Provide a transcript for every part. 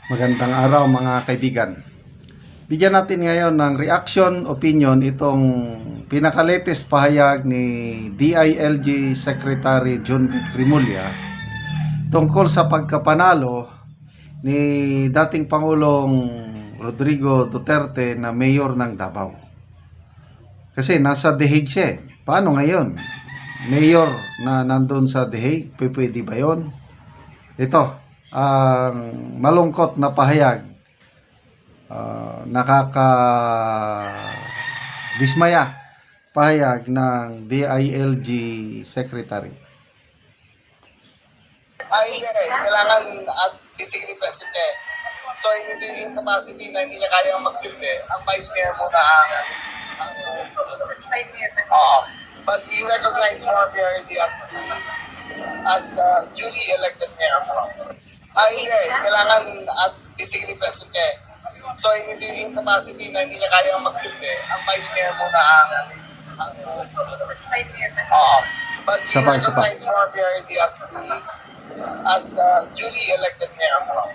Magandang araw mga kaibigan. Bigyan natin ngayon ng reaction, opinion itong pinaka-latest pahayag ni DILG Secretary John Vic Rimulya tungkol sa pagkapanalo ni dating Pangulong Rodrigo Duterte na mayor ng Davao. Kasi nasa The Hague siya. Paano ngayon? Mayor na nandun sa The Hague, pwede ba yun? Ito ang malungkot na pahayag, nakaka-dismaya pahayag ng DILG Secretary. Hindi. Kailangan at physically present eh. So, in capacity na hindi na kayang magsilbi, ang Vice Mayor muna ang Si Vice Mayor President. Oo. But we recognize Mayor Verdi as the duly elected mayor po. Hindi. Kailangan at physically present eh. So, in capacity na hindi na kayang magsilbi, ang Vice Mayor muna ang Si Vice Mayor President. Oo. But we Sabay. recognize Mayor Verdi as the duly elected mayor po.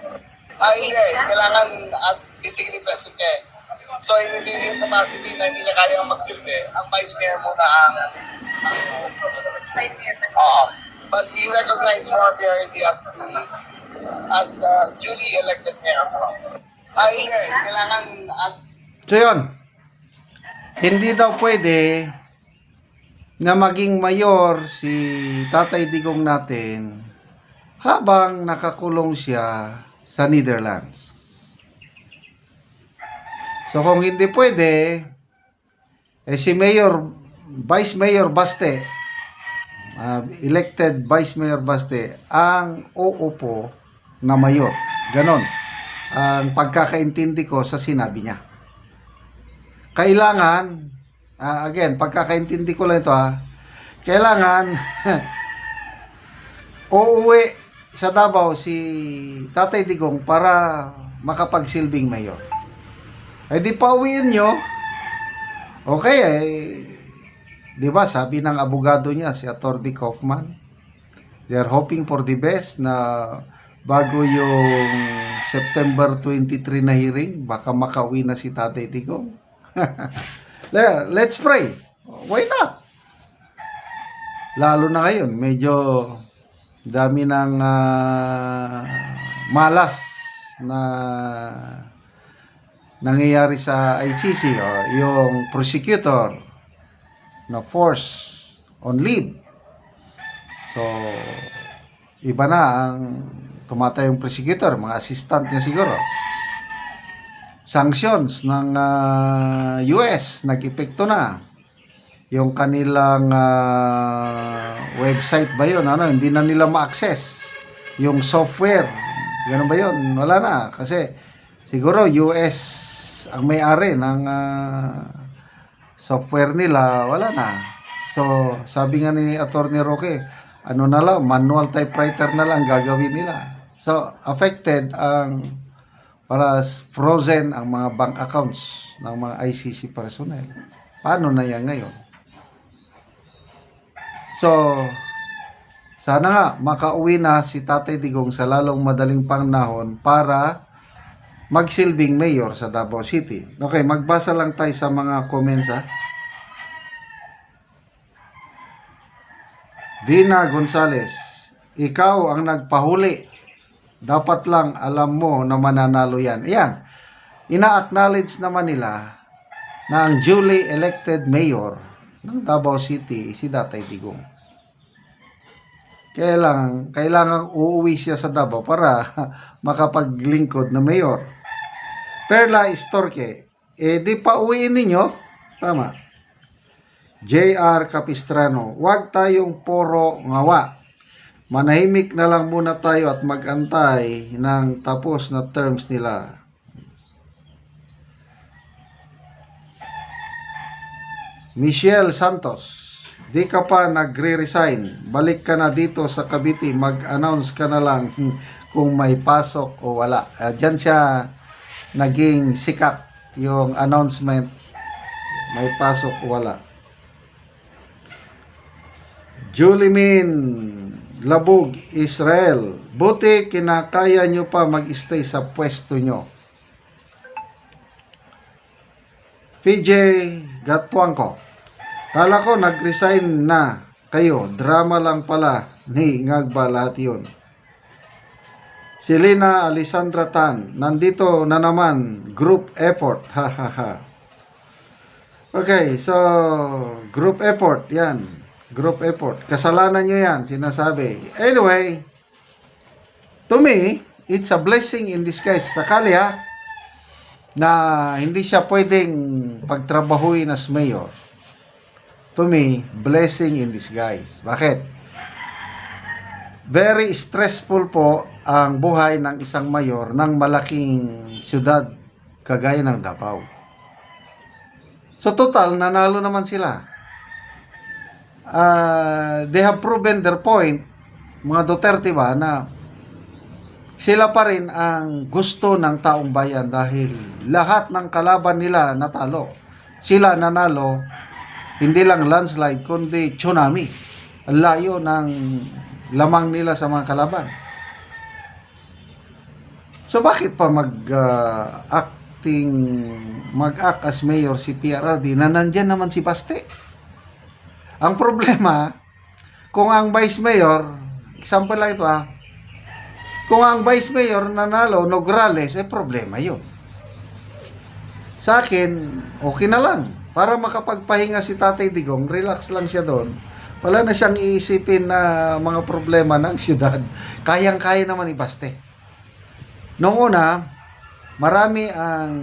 Hindi. Kailangan at physically present eh. So, in capacity na hindi na kayang magsilbi, ang Vice Mayor muna ang Si Vice Mayor President. Oo. But we recognize Mayor Verdi as the duly elected mayor po. Hindi. Kailangan at So yun, hindi daw pwede na maging mayor si Tatay Digong natin habang nakakulong siya sa Netherlands. So kung hindi pwede, si Vice Mayor Baste, elected Vice Mayor Baste, ang uupo na mayor. Ganon ang pagkakaintindi ko sa sinabi niya. Kailangan, again, pagkakaintindi ko lang ito kailangan uuwi sa Davao si Tatay Digong para makapagsilbing mayor. Ay di pa uwiin nyo, okay di ba sabi ng abogado niya, si Atty. Kaufman, they're hoping for the best na bago yung September 23 na hearing, baka makauwi na si Tatay Digong. Let's pray. Why not? Lalo na ngayon, medyo dami ng malas na nangyayari sa ICC. Yung prosecutor na force on leave. So, iba na ang tumatay yung prosecutor, mga assistant niya siguro. Sanctions ng US nag-epekto na. Yung kanilang website ba yun? Hindi na nila ma-access. Yung software, ganun ba yun? Wala na. Kasi siguro US ang may-ari ng software nila, wala na. So, sabi nga ni Atty. Roque, na lang, manual typewriter na lang gagawin nila. So, affected frozen ang mga bank accounts ng mga ICC personnel. Paano na yan ngayon? So, sana nga makauwi na si Tatay Digong sa lalong madaling panahon para magsilbing mayor sa Davao City. Okay, magbasa lang tayo sa mga comments Vina Gonzales, ikaw ang nagpahuli. Dapat lang alam mo na mananalo yan. Ayan, ina-acknowledge naman nila na ang duly elected mayor ng Davao City si Tatay Digong. Kailangan uuwi siya sa Davao para makapaglingkod na mayor. Perla Istorque, di pa uwiin ninyo? Tama. JR Capistrano, huwag tayong puro ngawa. Manahimik na lang muna tayo at mag-antay ng tapos na terms nila. Michelle Santos, di ka pa nagre-resign. Balik ka na dito sa Cavite, mag-announce ka na lang kung may pasok o wala. Diyan siya naging sikat yung announcement, may pasok o wala. Julie Min Labog, Israel. Buti kinakaya nyo pa mag-stay sa pwesto nyo. PJ Gatwangko. Kala ko nag-resign na kayo. Drama lang pala. Ni ngagba lahat yun. Selena Alessandra Tan. Nandito na naman. Group effort. Ha ha ha. Okay, so group effort. Yan. Group effort. Kasalanan nyo yan. Sinasabi. Anyway, to me, it's a blessing in disguise. Sakali ha, na hindi siya pwedeng pagtrabahuin as mayor. To me, blessing in disguise. Bakit? Very stressful po ang buhay ng isang mayor ng malaking syudad kagaya ng Davao. So total, nanalo naman sila. They have proven their point, mga Duterte ba, na sila pa rin ang gusto ng taong bayan dahil lahat ng kalaban nila natalo. Sila nanalo, hindi lang landslide, kundi tsunami. Ang layo ng lamang nila sa mga kalaban. So bakit pa mag-act as mayor si PRRD na nandyan naman si Baste? Ang problema, kung ang vice mayor, example lang ito kung ang vice mayor nanalo, Nograles, problema yun. Sa akin, okay na lang. Para makapagpahinga si Tatay Digong, relax lang siya doon. Wala na siyang iisipin na mga problema ng siyudad. Kayang-kaya naman ni Baste. Noong una, marami ang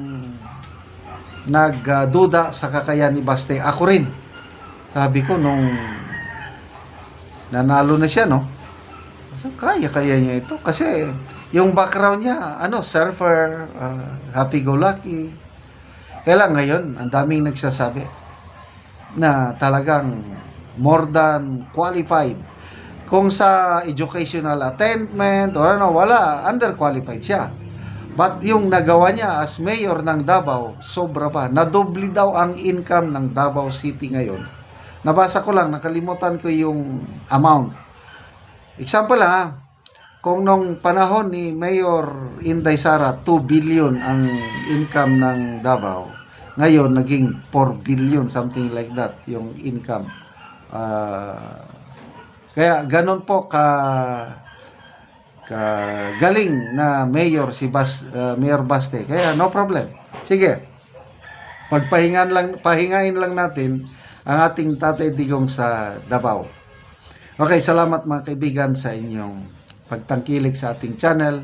nagduda sa kakayahan ni Baste. Ako rin. Sabi ko nung nanalo na siya, no? Kaya niya ito. Kasi yung background niya, surfer, happy-go-lucky. Kaya lang ngayon, ang daming nagsasabi na talagang more than qualified. Kung sa educational attainment or wala, underqualified siya. But yung nagawa niya as mayor ng Davao, sobra pa. Nadobli daw ang income ng Davao City ngayon. Nabasa ko lang, nakalimutan ko yung amount. Example lang kung nung panahon ni Mayor Inday Sara, 2 billion ang income ng Davao. Ngayon, naging 4 billion, something like that, yung income. Kaya ganon po galing na mayor si Mayor Baste. Kaya no problem. Sige. Pahingain lang natin ang ating Tatay Digong sa Davao. Okay, salamat mga kaibigan sa inyong pagtangkilik sa ating channel.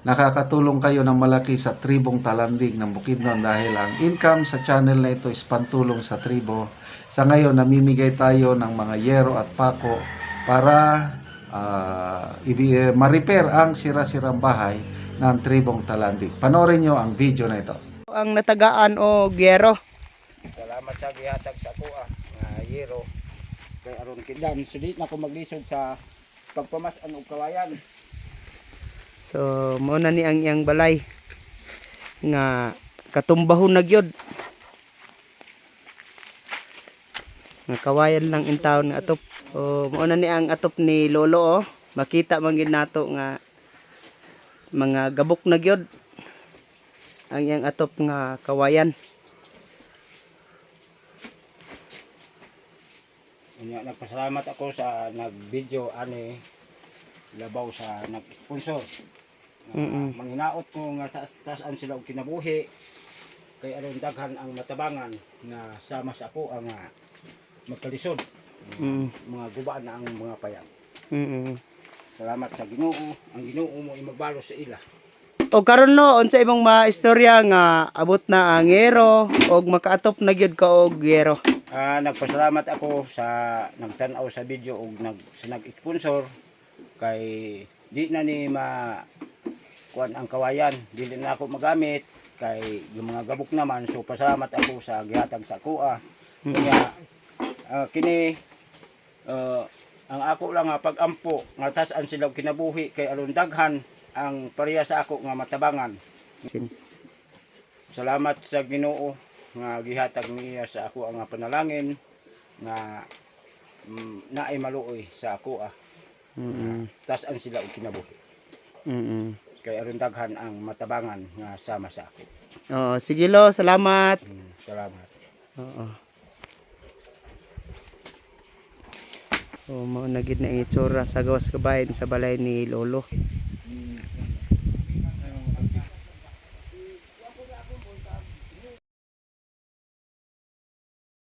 Nakakatulong kayo ng malaki sa tribong Talandig ng Bukidnon dahil ang income sa channel na ito is pantulong sa tribo. Sa ngayon, namimigay tayo ng mga yero at pako para ma-repair ang sira-sirang bahay ng tribong Talandig. Panoorin nyo ang video na ito. Ang natagaan o gyero. Salamat sa gihatag sa kuha nga yero kay aron kindan sulit na ko maglisod sa pagpamas-an og kawayan. So mao na ni ang iyang balay nga katumbahon na gyud. Nga kawayan lang in town nga atop. O mao na ni ang atop ni Lolo Makita man gid nato nga mga gabok na gyud ang iyang atop nga kawayan. Unya nagpasalamat ako sa nag-video ani labaw sa nag-sponsor. Manginaot ko nga taas-taasan sila og kinabuhi kay aron daghan ang matabangan nga sama sa ako ang magkalisod. Mga gubaan na ang mga payag. Salamat sa Ginoo. Ang Ginoo mo imagbalo sa ila. O karon no unsa imong maistorya nga abot na ang yero og makaatop na gyud ka og yero. Nagpasalamat ako sa nagtan-aw sa video ug nag-sponsor kay di na ni kuan ang kawayan, dili na ako magamit kay yung mga gabok naman, so pasalamat ako sa gihatag sa kuha. Kanya kini ang ako lang nga pag-ampo nga tas-an sila kinabuhi kay aron daghan ang pareha sa ako nga matabangan. Salamat sa Ginoo nga gihatag niya sa ako ang panalangin nga naay maluoy sa ako Tas ang sila og kinabuhi. Kay aron daghan ang matabangan nga sama sa ako. Oo, sige lo, salamat. Salamat. Oo. Mao na gid na ang itsura sa gawas kabahin sa balay ni Lolo.